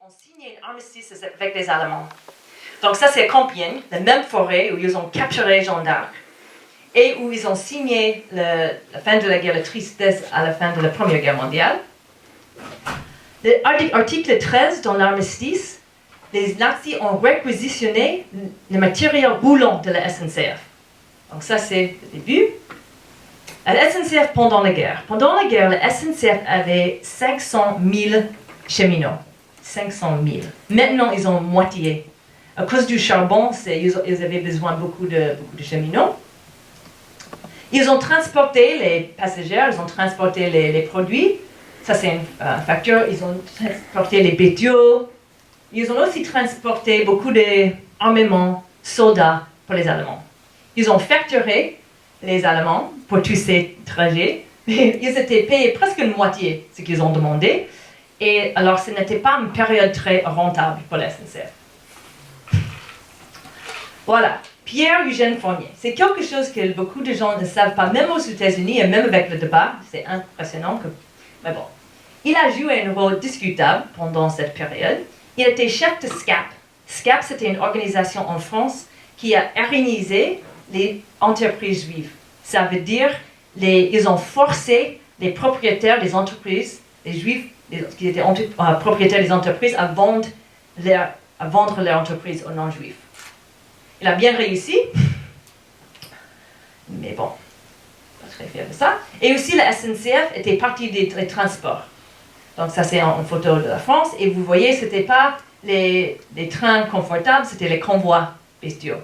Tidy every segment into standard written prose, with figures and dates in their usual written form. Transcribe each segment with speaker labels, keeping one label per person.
Speaker 1: ont signé un armistice avec les Allemands. Donc ça, c'est Compiègne, la même forêt où ils ont capturé Jeanne d'Arc et où ils ont signé la fin de la guerre, la tristesse à la fin de la Première Guerre mondiale. L'article 13 dans l'armistice, les nazis ont réquisitionné le matériel roulant de la SNCF. Donc ça, c'est le début. La SNCF pendant la guerre. Pendant la guerre, la SNCF avait 500 000 cheminots. 500 000. Maintenant, ils ont moitié. À cause du charbon, ils avaient besoin beaucoup de cheminots. Ils ont transporté les passagers, ils ont transporté les produits. Ça, c'est un facteur. Ils ont transporté les bétuaux. Ils ont aussi transporté beaucoup d'armements, soldats pour les Allemands. Ils ont facturé les Allemands pour tous ces trajets. Ils étaient payés presque une moitié de ce qu'ils ont demandé. Et alors, ce n'était pas une période très rentable pour la SNCF. Voilà, Pierre-Eugène Fournier. C'est quelque chose que beaucoup de gens ne savent pas, même aux États-Unis et même avec le débat. C'est impressionnant. Mais bon, il a joué un rôle discutable pendant cette période. Il était chef de SCAP. SCAP, c'était une organisation en France qui a organisé les entreprises juives. Ça veut dire ils ont forcé les propriétaires des entreprises, les juifs qui étaient propriétaires des entreprises, à vendre leur entreprise aux non-juifs. Il a bien réussi, mais bon, pas très fier de ça. Et aussi, la SNCF était partie des transports. Donc ça, c'est une photo de la France. Et vous voyez, ce n'était pas les trains confortables, c'était les convois bestiaux.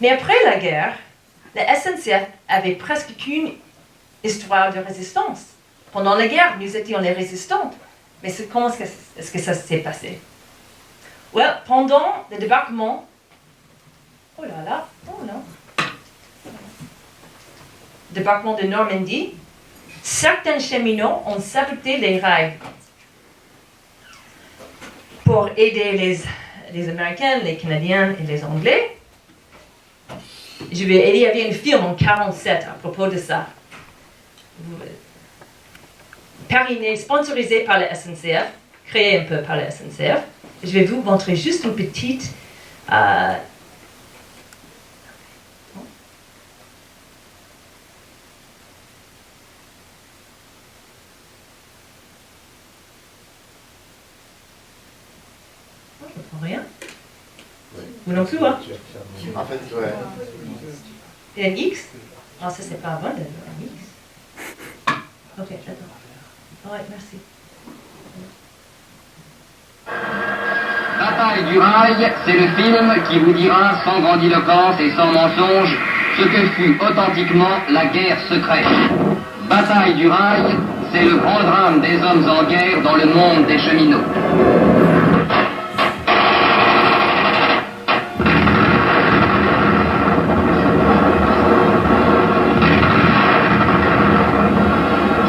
Speaker 1: Mais après la guerre, la SNCF avait presque qu'une histoire de résistance. Pendant la guerre, nous étions les résistantes. Mais comment est-ce que ça s'est passé? Well, pendant le débarquement, oh là là, oh non, débarquement de Normandie, certains cheminots ont saboté les rails pour aider les Américains, les Canadiens et les Anglais. Il y avait un film en 1947 à propos de ça. Pariné, sponsorisé par la SNCF, créé un peu par la SNCF. Je vais vous montrer juste une petite... Je ne comprends rien.
Speaker 2: Oui.
Speaker 1: Vous non plus, hein?
Speaker 2: En fait, ouais.
Speaker 1: Et un X? Ah, ça, c'est pas bon, un X. Ok, d'accord. Ouais, merci.
Speaker 3: Bataille du rail, c'est le film qui vous dira sans grandiloquence et sans mensonge ce que fut authentiquement la guerre secrète. Bataille du rail, c'est le grand drame des hommes en guerre dans le monde des cheminots.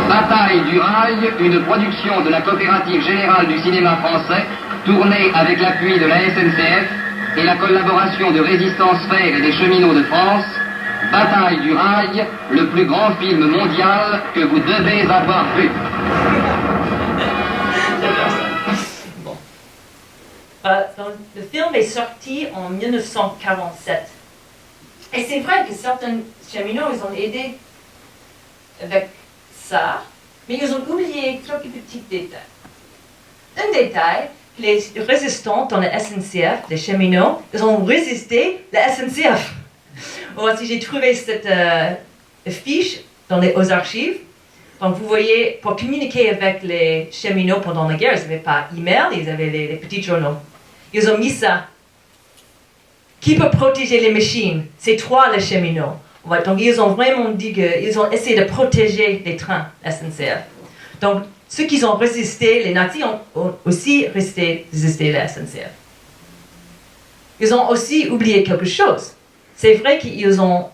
Speaker 3: Bataille du rail, une production de la Coopérative Générale du Cinéma Français, tournée avec l'appui de la SNCF et la collaboration de Résistance Fer et des cheminots de France. Bataille du rail, le plus grand film mondial que vous devez avoir vu.
Speaker 1: Bon. Donc, le film est sorti en 1947. Et c'est vrai que certains cheminots, ils ont aidé avec ça, mais ils ont oublié quelques petits détails. Un détail, les résistants dans la SNCF, les cheminots, ils ont résisté la SNCF. Voici, j'ai trouvé cette fiche aux archives. Donc, vous voyez, pour communiquer avec les cheminots pendant la guerre, ils n'avaient pas email, ils avaient les petits journaux. Ils ont mis ça. Qui peut protéger les machines? C'est toi, les cheminots. Ouais, donc, ils ont vraiment dit qu'ils ont essayé de protéger les trains SNCF. Donc, ceux qui ont résisté, les nazis ont aussi résisté la SNCF. Ils ont aussi oublié quelque chose. C'est vrai qu'ils ont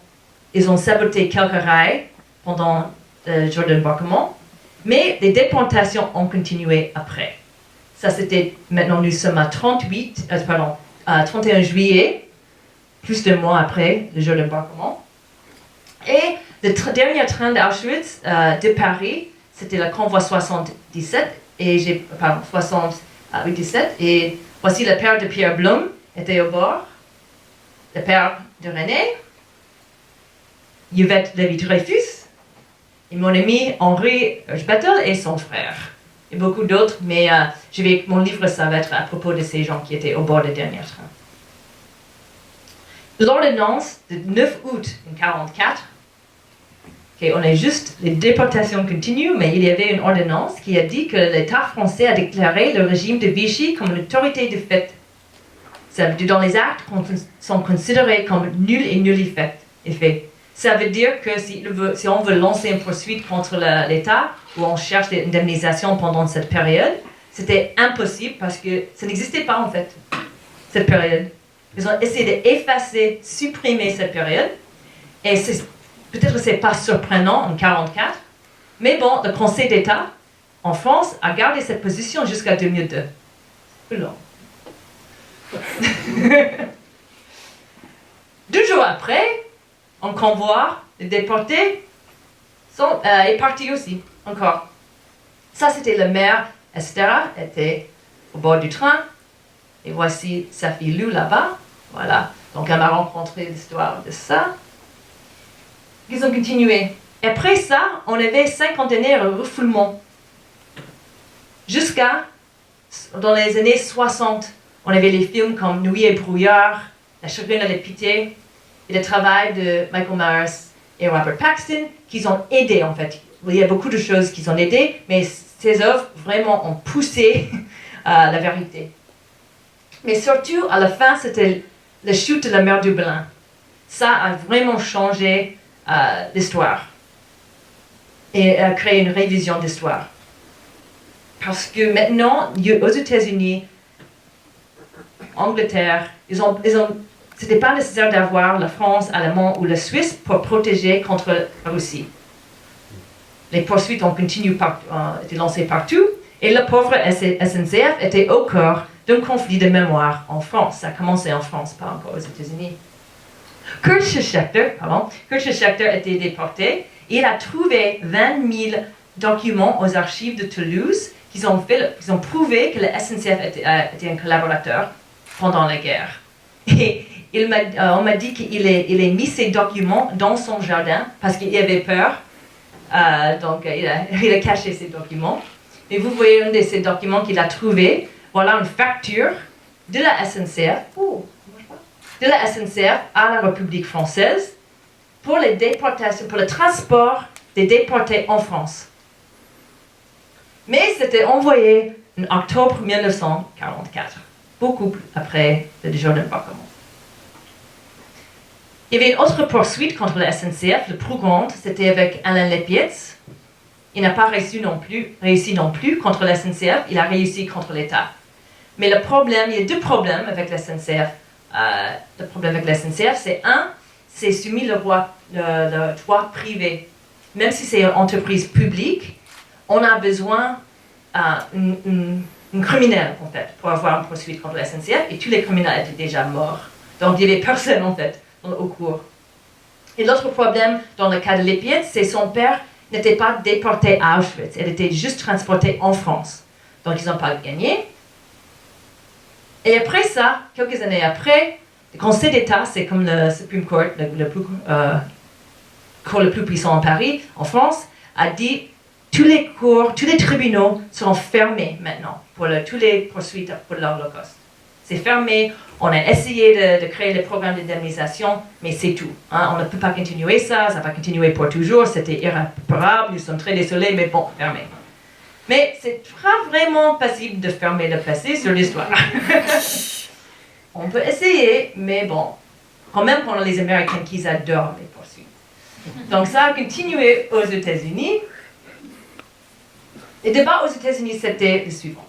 Speaker 1: saboté quelques rails pendant le jour de l'embarquement, mais les déportations ont continué après. Ça, c'était, maintenant nous sommes à 31 juillet, plus d'un mois après le jour de l'embarquement. Et le dernier train d'Auschwitz de Paris, c'était le convoi 77, pardon, 77, et voici le père de Pierre Blum était au bord, le père de René, Yvette Lévy-Dreyfus, et mon ami Henri Bettel et son frère. Et beaucoup d'autres, mais mon livre, ça va être à propos de ces gens qui étaient au bord du dernier train. L'ordonnance de 9 août 1944, on est juste, les déportations continuent, mais il y avait une ordonnance qui a dit que l'État français a déclaré le régime de Vichy comme une autorité de fait. Dans les actes sont considérés comme nuls et effet. Ça veut dire que si on veut lancer une poursuite contre l'État, ou on cherche des indemnisations pendant cette période, c'était impossible parce que ça n'existait pas en fait, cette période. Ils ont essayé d'effacer, supprimer cette période, et peut-être que ce n'est pas surprenant en 1944, mais bon, le Conseil d'État en France a gardé cette position jusqu'à 2002. C'est long. 2 jours après, un convoi de déportés est parti aussi, encore. Ça, c'était le maire, etc., était au bord du train. Et voici sa fille Lou là-bas. Voilà. Donc, elle m'a rencontré l'histoire de ça. Ils ont continué. Et après ça, on avait 5 conteneurs de refoulement. Jusqu'à, dans les années 60, on avait les films comme Nuit et brouillard, La chagrine à la pitié, et le travail de Michael Myers et Robert Paxton, qui ont aidé en fait. Il y a beaucoup de choses qui ont aidé, mais ces œuvres vraiment ont poussé la vérité. Mais surtout, à la fin, c'était la chute de la mer Dublin. Ça a vraiment changé l'histoire et a créé une révision d'histoire. Parce que maintenant, aux États-Unis, Angleterre, c'était pas nécessaire d'avoir la France, l'Allemagne ou la Suisse pour protéger contre la Russie. Les poursuites ont continué été lancées partout, et le pauvre SNCF était au cœur d'un conflit de mémoire en France. Ça a commencé en France, pas encore aux États-Unis. Kurt Schlichter a été déporté. Il a trouvé 20 000 documents aux archives de Toulouse qui ont prouvé que le SNCF était un collaborateur pendant la guerre. Et on m'a dit qu'il a mis ces documents dans son jardin parce qu'il avait peur. Donc, il a caché ces documents. Et vous voyez un de ces documents qu'il a trouvé. Voilà une facture de la SNCF, à la République française pour les déportations, pour le transport des déportés en France. Mais c'était envoyé en octobre 1944, beaucoup après le jour d'embarquement. Il y avait une autre poursuite contre la SNCF, le plus grande, c'était avec Alain Lepietz. Il n'a pas réussi non plus contre la SNCF, il a réussi contre l'État. Mais il y a 2 problèmes avec la SNCF. Le problème avec la SNCF, c'est soumis le droit privé. Même si c'est une entreprise publique, on a besoin d'un criminel, en fait, pour avoir une poursuite contre la SNCF, et tous les criminels étaient déjà morts. Donc, il n'y avait personne, en fait, au cours. Et l'autre problème, dans le cas de Lepietz, c'est son père n'était pas déporté à Auschwitz, elle était juste transportée en France. Donc, ils n'ont pas gagné. Et après ça, quelques années après, le Conseil d'État, c'est comme le Supreme Court, cour le plus puissant en Paris, en France, a dit tous les tribunaux seront fermés maintenant pour toutes les poursuites pour l'Holocauste. C'est fermé, on a essayé de créer les programmes d'indemnisation, mais c'est tout. On ne peut pas continuer ça va continuer pour toujours, c'était irréparable, nous sommes très désolés, mais bon, fermé. Mais c'est pas vraiment possible de fermer le passé sur l'histoire. On peut essayer, mais bon, quand même pour les Américains qui adorent les poursuites. Donc ça a continué aux États-Unis. Le débat aux États-Unis, c'était le suivant.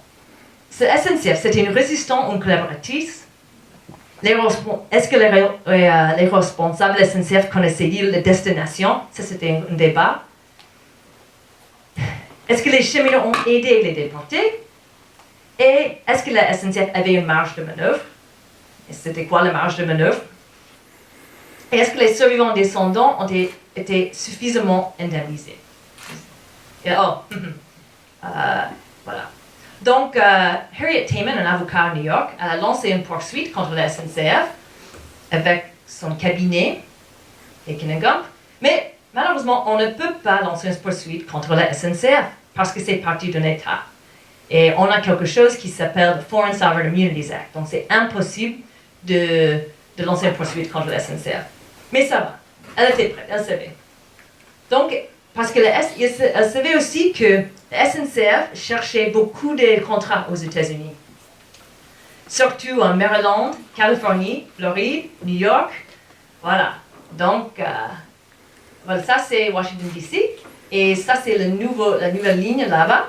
Speaker 1: Ce SNCF, c'était une résistante ou une collaboratrice. Est-ce que les responsables de la SNCF connaissaient la destination? Ça, c'était un débat. Est-ce que les cheminots ont aidé les déportés? Et est-ce que la SNCF avait une marge de manœuvre? Et c'était quoi la marge de manœuvre? Et est-ce que les survivants descendants ont été suffisamment indemnisés? Et, voilà. Donc, Harriet Tubman, un avocat à New York, elle a lancé une poursuite contre la SNCF avec son cabinet et Kinningham. Mais malheureusement, on ne peut pas lancer une poursuite contre la SNCF parce que c'est parti d'un État. Et on a quelque chose qui s'appelle le Foreign Sovereign Immunities Act. Donc, c'est impossible de lancer une poursuite contre la SNCF. Mais ça va. Elle était prête, elle savait. Donc, parce qu'elle savait aussi que la SNCF cherchait beaucoup de contrats aux États-Unis. Surtout en Maryland, Californie, Floride, New York. Voilà. Donc, voilà, ça c'est Washington DC. Et ça c'est la nouvelle ligne là-bas.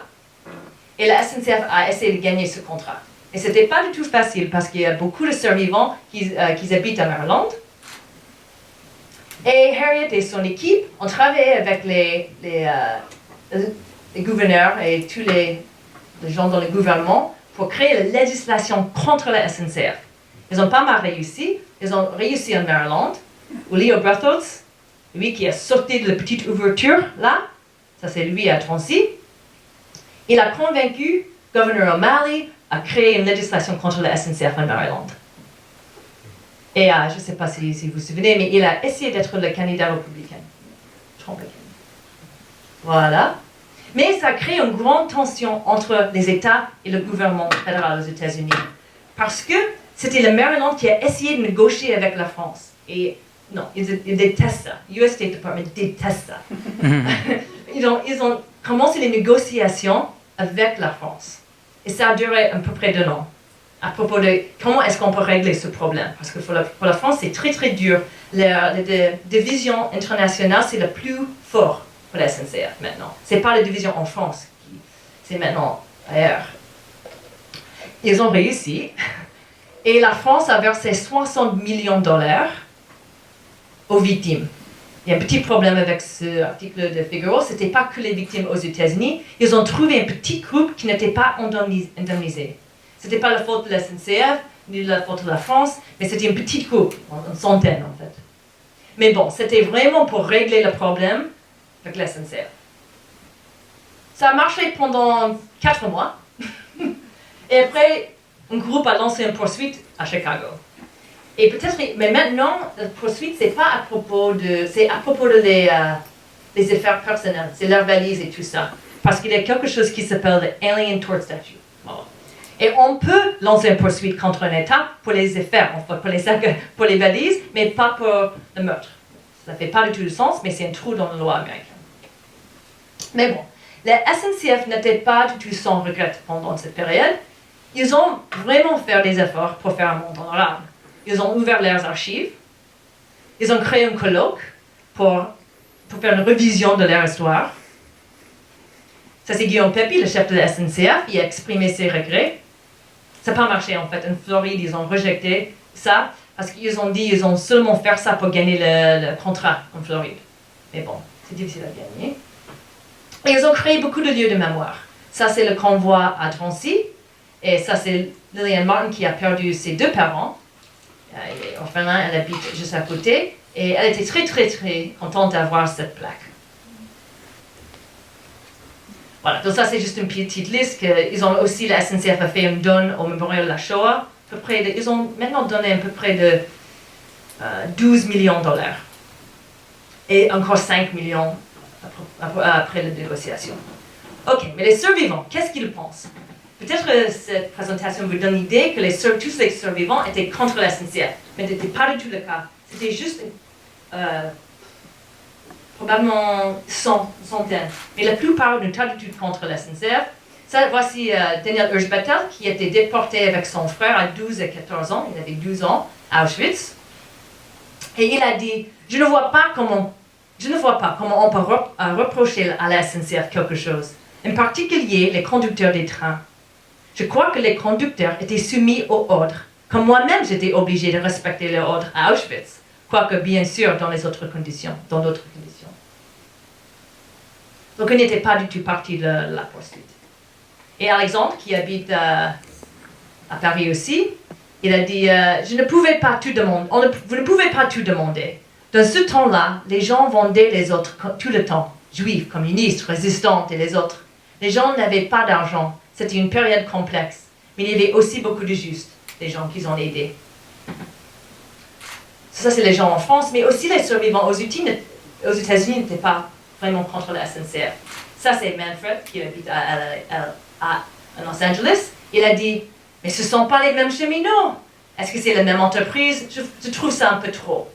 Speaker 1: Et la SNCF a essayé de gagner ce contrat. Et ce n'était pas du tout facile parce qu'il y a beaucoup de survivants qui habitent à Maryland. Et Harriet et son équipe ont travaillé avec les gouverneurs et tous les gens dans le gouvernement pour créer la législation contre la SNCF. Ils n'ont pas mal réussi. Ils ont réussi en Maryland, où Leo Bertholtz, lui qui a sauté de la petite ouverture là, ça c'est lui à Tennessee, il a convaincu le gouverneur O'Malley à créer une législation contre la SNCF en Maryland. Et je ne sais pas si vous vous souvenez, mais il a essayé d'être le candidat républicain. Voilà. Mais ça a créé une grande tension entre les États et le gouvernement fédéral aux États-Unis. Parce que c'était le Maryland qui a essayé de négocier avec la France. Et non, ils détestent ça. US State Department déteste ça. Ils ont commencé les négociations avec la France. Et ça a duré à peu près 2 ans. À propos de comment est-ce qu'on peut régler ce problème. Parce que pour la France, c'est très très dur. La division internationale, c'est le plus fort pour la SNCF maintenant. Ce n'est pas la division en France, c'est maintenant ailleurs. Ils ont réussi. Et la France a versé 60 millions de dollars aux victimes. Il y a un petit problème avec ce article de Figaro, ce n'était pas que les victimes aux États-Unis. Ils ont trouvé un petit groupe qui n'était pas indemnisé. Ce n'était pas la faute de la SNCF, ni la faute de la France, mais c'était un petit groupe, une centaine en fait. Mais bon, c'était vraiment pour régler le problème avec la SNCF. Ça a marché pendant 4 mois. Et après, un groupe a lancé une poursuite à Chicago. Et peut-être, mais maintenant, la poursuite, c'est à propos de les affaires personnelles, c'est leurs valises et tout ça. Parce qu'il y a quelque chose qui s'appelle l'Alien Tort Statute. Et on peut lancer une poursuite contre un État pour les affaires, enfin, pour les valises, mais pas pour le meurtre. Ça ne fait pas du tout de sens, mais c'est un trou dans la loi américaine. Mais bon, la SNCF n'était pas du tout sans regret pendant cette période. Ils ont vraiment fait des efforts pour faire un monde honorable. Ils ont ouvert leurs archives. Ils ont créé un colloque pour faire une révision de leur histoire. Ça, c'est Guillaume Pepi, le chef de la SNCF, qui a exprimé ses regrets. Ça n'a pas marché, en fait. En Floride, ils ont rejeté ça parce qu'ils ont dit qu'ils ont seulement fait ça pour gagner le contrat en Floride. Mais bon, c'est difficile à gagner. Et ils ont créé beaucoup de lieux de mémoire. Ça, c'est le convoi à Drancy. Et ça, c'est Lillian Martin qui a perdu ses 2 parents. Elle est orphelin, elle habite juste à côté. Et elle était très, très, très contente d'avoir cette plaque. Voilà, donc ça, c'est juste une petite liste. Ils ont aussi, la SNCF a fait une donne au mémorial de la Shoah. Ils ont maintenant donné à peu près de 12 millions de dollars. Et encore 5 millions après la négociation. Ok, mais les survivants, qu'est-ce qu'ils pensent? Peut-être que cette présentation vous donne l'idée que tous les survivants étaient contre la SNCF, mais ce n'était pas du tout le cas. C'était juste probablement centaines. Mais la plupart n'étaient pas du tout contre la SNCF. Ça, voici Daniel Urschbatel qui a été déporté avec son frère à 12 et 14 ans. Il avait 12 ans à Auschwitz. Et il a dit, je ne vois pas comment on peut reprocher à la SNCF quelque chose. En particulier, les conducteurs des trains. Je crois que les conducteurs étaient soumis au ordre, comme moi-même j'étais obligé de respecter l'ordre à Auschwitz, quoique bien sûr dans d'autres conditions. Donc on n'était pas du tout parti de la poursuite. Et Alexandre, qui habite à Paris aussi, il a dit je ne pouvais pas tout demander. Vous ne pouvez pas tout demander. Dans ce temps-là, les gens vendaient les autres tout le temps. juifs, communistes, résistantes et les autres. Les gens n'avaient pas d'argent. C'était une période complexe. Mais il y avait aussi beaucoup de justes, des gens qu'ils ont aidés. Ça, c'est les gens en France, mais aussi les survivants aux États-Unis n'étaient pas vraiment contre la SNCF. Ça, c'est Manfred, qui habite à Los Angeles. Il a dit, mais ce ne sont pas les mêmes cheminots. Est-ce que c'est la même entreprise? Je trouve ça un peu trop.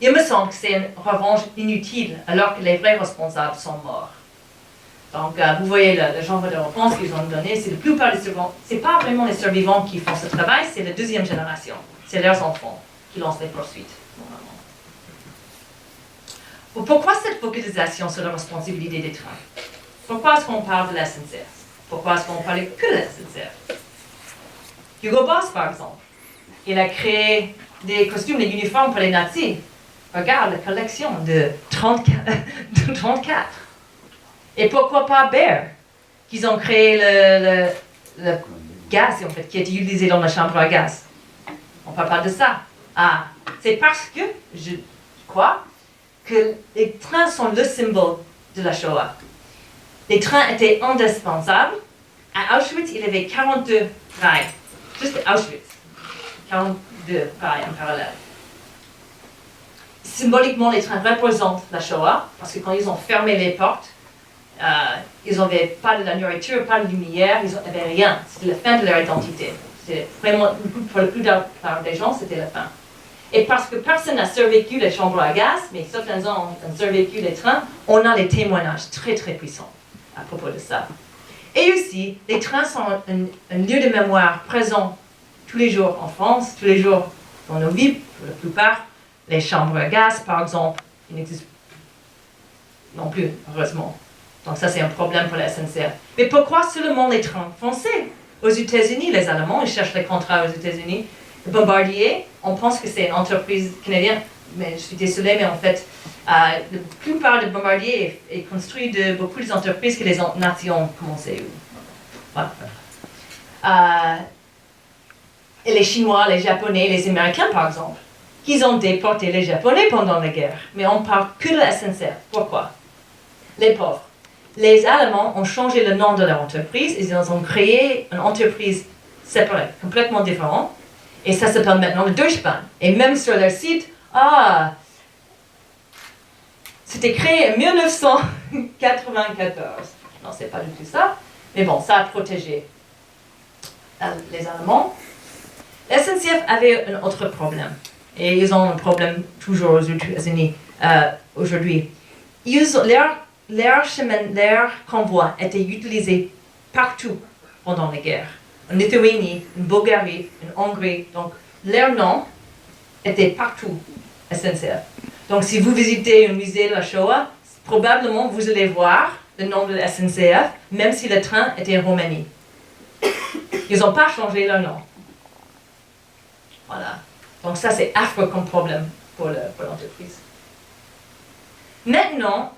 Speaker 1: Il me semble que c'est une revanche inutile, alors que les vrais responsables sont morts. Donc, vous voyez le genre de réponse qu'ils ont donné, c'est la plupart des survivants. Ce n'est pas vraiment les survivants qui font ce travail, c'est la deuxième génération. C'est leurs enfants qui lancent les poursuites, normalement. Pourquoi cette focalisation sur la responsabilité des trains? Pourquoi est-ce qu'on parle de la SNCF? Pourquoi est-ce qu'on parle que de la SNCF? Hugo Boss, par exemple, il a créé des costumes, des uniformes pour les nazis. Regarde la collection de 34. Et pourquoi pas Bear, qu'ils ont créé le gaz, en fait, qui est utilisé dans la chambre à gaz. On ne parle pas de ça. Ah, c'est parce que, je crois, que les trains sont le symbole de la Shoah. Les trains étaient indispensables. À Auschwitz, il y avait 42 rails. Juste à Auschwitz. 42 rails en parallèle. Symboliquement, les trains représentent la Shoah, parce que quand ils ont fermé les portes, ils n'avaient pas de la nourriture, pas de lumière, ils n'avaient rien. C'était la fin de leur identité. C'est vraiment, pour la plupart des gens, c'était la fin. Et parce que personne n'a survécu les chambres à gaz, mais certains ont survécu les trains, on a des témoignages très très puissants à propos de ça. Et aussi, les trains sont un lieu de mémoire présent tous les jours en France, tous les jours dans nos vies, pour la plupart. Les chambres à gaz, par exemple, ils n'existent non plus, heureusement. Donc ça, c'est un problème pour la SNCF. Mais pourquoi seulement les trains français? Aux États-Unis, les Allemands, ils cherchent les contrats aux États-Unis. Le Bombardier, on pense que c'est une entreprise canadienne, mais je suis désolée, mais en fait, la plupart de Bombardier est construit de beaucoup d'entreprises que les nazis ont commencé. Voilà. Et les Chinois, les Japonais, les Américains, par exemple, ils ont déporté les Japonais pendant la guerre. Mais on ne parle que de la SNCF. Pourquoi? Les pauvres. Les Allemands ont changé le nom de leur entreprise. Ils ont créé une entreprise séparée, complètement différente. Et ça s'appelle maintenant le Deutsche Bahn. Et même sur leur site, c'était créé en 1994. Non, c'est pas du tout ça. Mais bon, ça a protégé les Allemands. La SNCF avait un autre problème. Et ils ont un problème toujours aux États-Unis aujourd'hui. Leur convoi était utilisé partout pendant la guerre. En Lituanie, en Bulgarie, en Hongrie. Donc, leur nom était partout, SNCF. Donc, si vous visitez un musée de la Shoah, probablement vous allez voir le nom de la SNCF, même si le train était en Roumanie. Ils n'ont pas changé leur nom. Voilà. Donc ça, c'est affreux comme problème pour l'entreprise. Maintenant,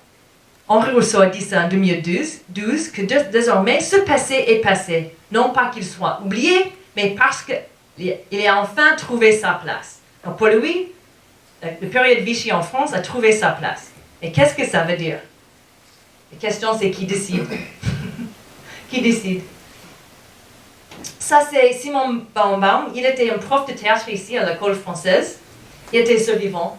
Speaker 1: Henri Rousseau a dit ça en 2012, que désormais, ce passé est passé. Non pas qu'il soit oublié, mais parce qu'il a enfin trouvé sa place. Donc pour lui, la période Vichy en France a trouvé sa place. Et qu'est-ce que ça veut dire? La question, c'est qui décide? Qui décide? Ça, c'est Simon Baumbaum. Il était un prof de théâtre ici à l'école française. Il était survivant.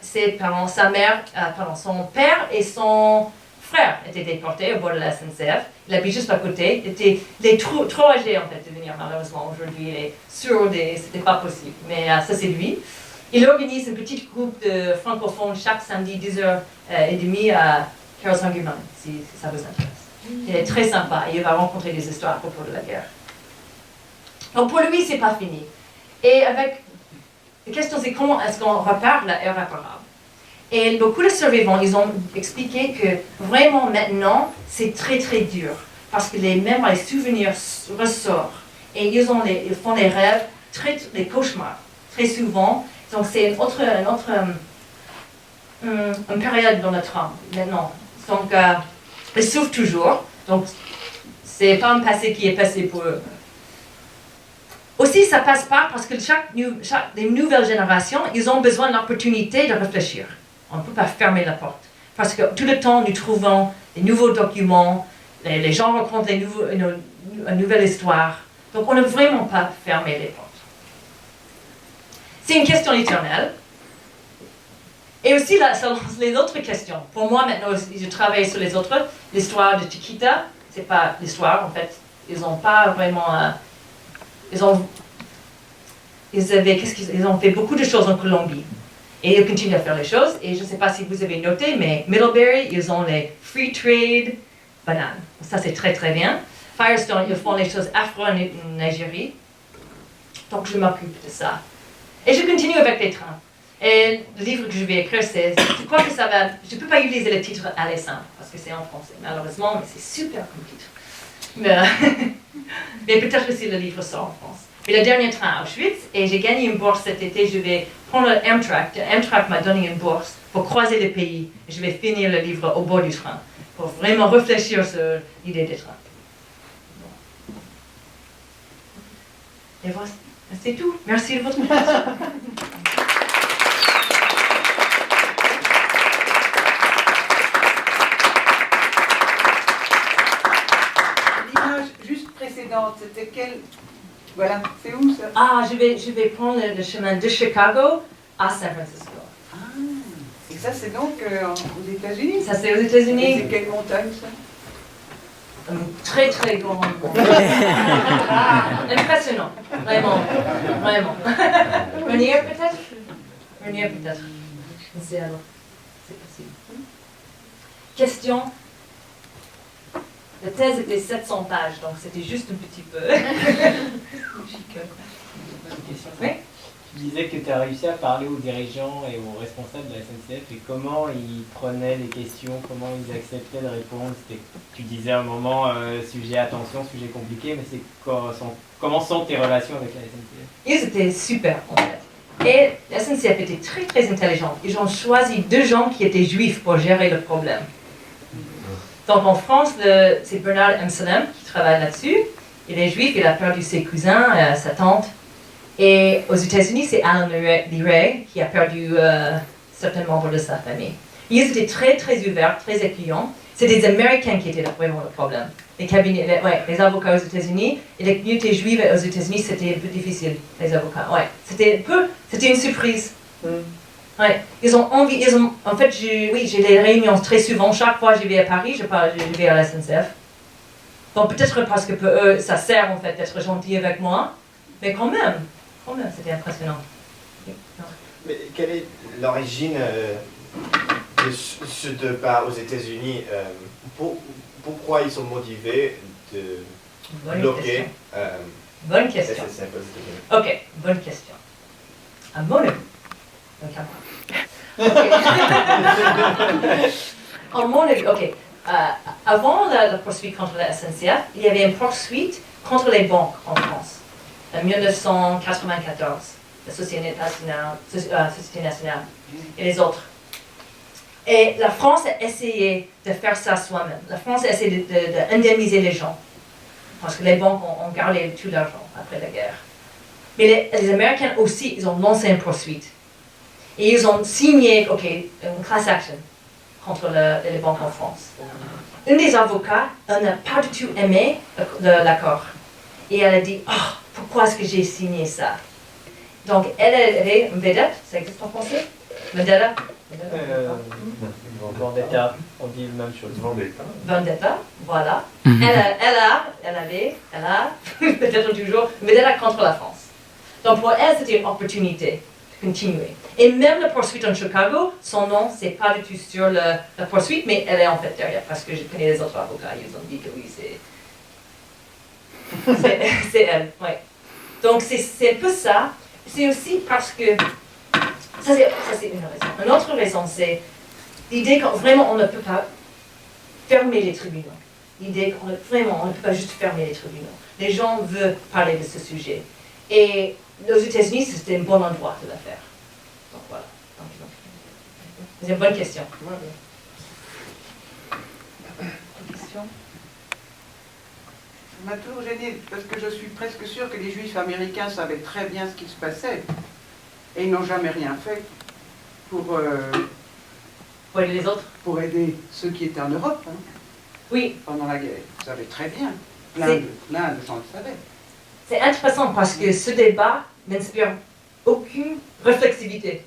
Speaker 1: Ses parents, son père et son frère étaient déportés au bord de la SNCF. Il habite juste à côté. Il est trop âgé, en fait, de venir, malheureusement, aujourd'hui. Il est sourd et c'était pas possible. Mais ça, c'est lui. Il organise un petit groupe de francophones chaque samedi, 10h30 à Karlsruhe, si ça vous intéresse. Il est très sympa et il va rencontrer des histoires à propos de la guerre. Donc pour lui, c'est pas fini. Et la question, c'est comment est-ce qu'on repart l'irréparable? Et beaucoup de survivants, ils ont expliqué que vraiment maintenant, c'est très très dur. Parce que les souvenirs ressortent. Et ils font des rêves, des cauchemars, très souvent. Donc c'est une période dans le train, maintenant. Donc, ils souffrent toujours. Donc, c'est pas un passé qui est passé pour eux. Aussi, ça passe pas parce que les nouvelles générations, ils ont besoin de l'opportunité de réfléchir. On ne peut pas fermer la porte. parce que tout le temps, nous trouvons des nouveaux documents, les gens racontent une nouvelle histoire. Donc, on n'a vraiment pas fermé les portes. C'est une question éternelle. Et aussi, là, ça lance les autres questions. Pour moi, maintenant, je travaille sur les autres. L'histoire de Chiquita, c'est pas l'histoire, en fait. Ils n'ont pas vraiment... ils ont fait beaucoup de choses en Colombie. Et ils continuent à faire les choses. Et je ne sais pas si vous avez noté, mais Middlebury, ils ont les free trade bananes. Ça, c'est très, très bien. Firestone, ils font les choses afro en Nigerie. Donc, je m'occupe de ça. Et je continue avec les trains. Et le livre que je vais écrire, je crois que ça va... Je ne peux pas utiliser le titre à l'essaim, parce que c'est en français, malheureusement, mais c'est super comme titre. Mais peut-être aussi le livre sort en France. Mais le dernier train à Auschwitz, et j'ai gagné une bourse cet été, je vais prendre l'Amtrak. L'Amtrak m'a donné une bourse pour croiser le pays. Je vais finir le livre au bord du train, pour vraiment réfléchir sur l'idée des trains. Et voilà, c'est tout. Merci de votre attention.
Speaker 4: L'image juste précédente, c'était quelle? Voilà, c'est où ça?
Speaker 1: Ah, je vais prendre le chemin de Chicago à San Francisco.
Speaker 4: Ah, et ça c'est donc aux États-Unis?
Speaker 1: Ça, c'est aux
Speaker 4: Et
Speaker 1: États-Unis.
Speaker 4: c'est quelle montagne ça?
Speaker 1: Un très, très grand. Impressionnant. Vraiment. Vraiment. Venir peut-être? Venir peut-être. C'est alors. C'est possible. Question. La thèse était 700 pages, donc c'était juste un petit peu. Oui?
Speaker 5: Tu disais que tu as réussi à parler aux dirigeants et aux responsables de la SNCF et comment ils prenaient les questions, comment ils acceptaient de répondre. Tu disais à un moment, sujet attention, sujet compliqué, mais c'est comment sont tes relations avec la SNCF?
Speaker 1: Ils étaient super en fait. Et la SNCF était très très intelligente. Ils ont choisi 2 gens qui étaient juifs pour gérer le problème. Donc en France, c'est Bernard Amsalem qui travaille là-dessus. Il est juif, il a perdu ses cousins, sa tante. Et aux États-Unis, c'est Alan Leray qui a perdu certains membres de sa famille. Ils étaient très très ouverts, très accueillants. C'est des Américains qui étaient vraiment le problème. Les cabinets, les avocats aux États-Unis et les communautés juives aux États-Unis, c'était un peu difficile, les avocats. Ouais, c'était une surprise. Ouais, en fait, j'ai des réunions très souvent. Chaque fois que je vais à Paris, je vais à la SNCF. Donc peut-être parce que pour eux, ça sert en fait d'être gentil avec moi, mais quand même, c'était impressionnant.
Speaker 2: Mais quelle est l'origine de ce départ aux États-Unis? Pourquoi ils sont motivés de bloquer
Speaker 1: Bonne question.
Speaker 2: SNCF aux États-Unis?
Speaker 1: Ok, bonne question. À mon avis. En mon avis, ok. Avant la poursuite contre la SNCF, il y avait une poursuite contre les banques en France, en 1994, la Société nationale et les autres. Et la France a essayé de faire ça soi-même. La France a essayé d'indemniser les gens, parce que les banques ont gardé tout l'argent après la guerre. Mais les Américains aussi, ils ont lancé une poursuite. Et ils ont signé, une class action contre les banques en France. Une des avocats, elle n'a pas du tout aimé l'accord. Et elle a dit, pourquoi est-ce que j'ai signé ça? Donc, elle est une vedette, ça existe en français? Vendetta?
Speaker 5: Vendetta, on dit la même chose.
Speaker 1: Vendetta, voilà. Elle a, peut-être toujours, vendetta contre la France. Donc, pour elle, c'était une opportunité de continuer. Et même la poursuite en Chicago, son nom, c'est pas du tout sur la poursuite, mais elle est en fait derrière, parce que je connais les autres avocats, ils ont dit que oui, c'est elle, ouais. Donc c'est un peu ça. C'est aussi parce que, ça c'est une raison. Une autre raison, c'est l'idée que vraiment on ne peut pas fermer les tribunaux. L'idée qu'on ne peut pas juste fermer les tribunaux. Les gens veulent parler de ce sujet. Et aux États-Unis, c'était un bon endroit de le faire. Donc voilà. C'est une bonne question.
Speaker 4: Question? Ça m'a toujours gêné parce que je suis presque sûre que les juifs américains savaient très bien ce qui se passait et ils n'ont jamais rien fait pour
Speaker 1: Pour aider les autres.
Speaker 4: Pour aider ceux qui étaient en Europe hein,
Speaker 1: Oui,
Speaker 4: pendant la guerre. Vous savez très bien.
Speaker 1: C'est-
Speaker 4: Plein de gens le savaient.
Speaker 1: c'est intéressant parce que ce débat n'inspire aucune réflexivité.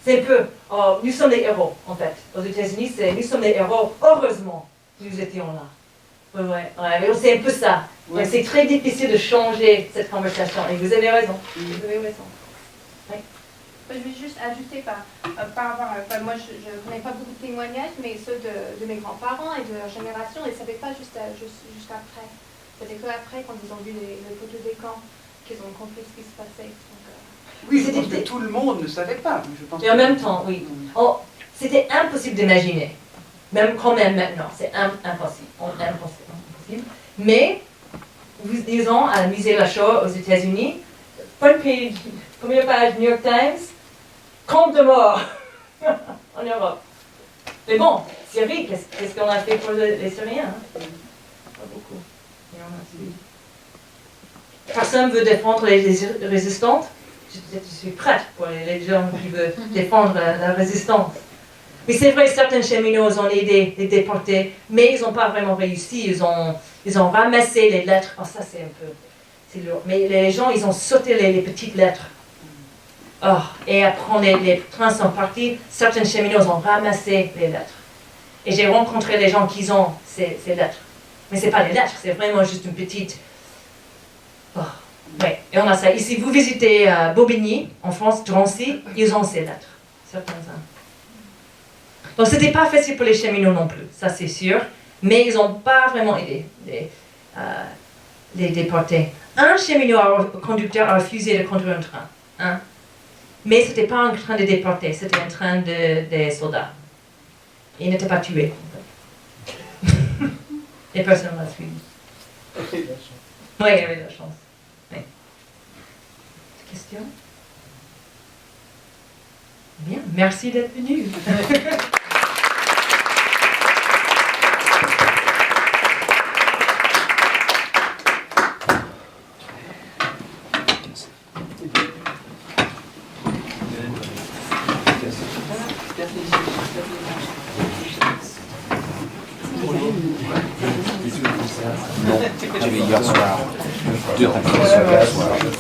Speaker 1: C'est un peu, oh, nous sommes les héros, en fait. Aux États-Unis, c'est nous sommes les héros, heureusement, nous étions là. Ouais, c'est un peu ça.
Speaker 4: Ouais.
Speaker 1: Donc c'est très difficile de changer cette conversation. Et vous avez raison. Vous avez raison.
Speaker 6: Je vais juste ajouter par rapport à... moi, je ne connais pas beaucoup de témoignages, mais ceux de mes grands-parents et de leur génération, ils ne savaient pas juste après. C'était qu'après, quand ils ont vu les photos des camps, qu'ils ont compris ce qui se passait. Donc,
Speaker 4: Oui, je pense que tout le monde ne savait pas. Je pense
Speaker 1: Et en même temps, oui. Oh, c'était impossible d'imaginer. Même quand même maintenant, c'est impossible. Impossible. Mais, ils ont à Musée La Shoah aux États-Unis, front page, première page New York Times, camp de mort en Europe. Mais bon, Syrie, qu'est-ce qu'on a fait pour les Syriens hein? Pas beaucoup. Et on a suivi. Personne ne veut défendre les résistantes. Je suis prête pour les gens qui veulent défendre la résistance. Mais c'est vrai, certains cheminots ont aidé les déportés, mais ils n'ont pas vraiment réussi. Ils ont ramassé les lettres. Oh, ça, c'est lourd. Mais les gens, ils ont sauté les petites lettres. Oh, et après, les trains sont partis. Certains cheminots ont ramassé les lettres. Et j'ai rencontré les gens qui ont ces lettres. Mais ce n'est pas des lettres, c'est vraiment juste une petite... Oh, ouais, et on a ça. Ici, vous visitez Bobigny, en France, Drancy, ils ont ces lettres. Certains ont. Donc, ce n'était pas facile pour les cheminots non plus, ça c'est sûr. Mais ils n'ont pas vraiment aidé les déportés. Un conducteur a refusé de conduire un train. Hein? Mais ce n'était pas un train de déportés, c'était un train des soldats. Il n'était pas tué. En fait. Et personne ne l'a suivi. Oui, il y avait de la chance. Oui. Question? Bien, merci d'être venu.
Speaker 7: Non, j'avais hier soir 2 rencontres.